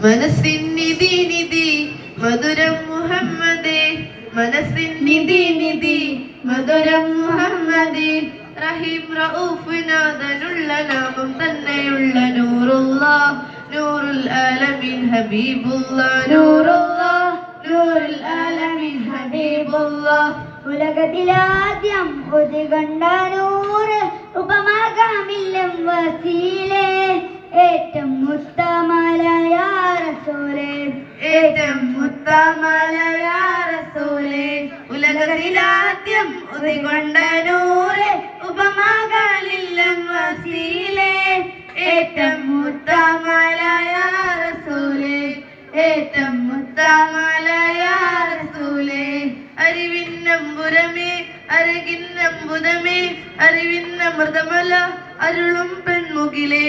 മനസ്സിൻ നിധി നിധി മധുരം മുഹമ്മദേ, മനസ്സിൻ നിധി നിധി മധുരം മുഹമ്മദേ, റഹീം റഊഫ് നാദനുള്ള നാമം തന്നെയുള്ള നൂറുല്ലാഹ്, നൂറുൽ ആലമീൻ ഹബീബുല്ലാഹ്, നൂറുല്ലാഹ്, നൂറുൽ ആലമീൻ ഹബീബുല്ലാഹ്. ഉലകത്തിലാദ്യം ഒതുകണ്ട നൂറ് ഉപമാകാമില്ലം വസീലേ, ഏറ്റവും മുത്തമലയ റസൂലേ, ഏറ്റവും മുത്തമലയ റസൂലേ. ഉലകത്തിലാദ്യം ഒതുകൊണ്ട നൂറ് ഉപമാകാലില്ലം വസീലേ, ഏറ്റവും മുത്തമലയ റസൂലേ, ഏറ്റവും മുത്തമലയ റസൂലേ. അറിവിന്നമ്പുരമേ അരകിന്നമ്പുതമേ, അറിവിന്നമൃതമല അരുളും പെൺമുകിലേ,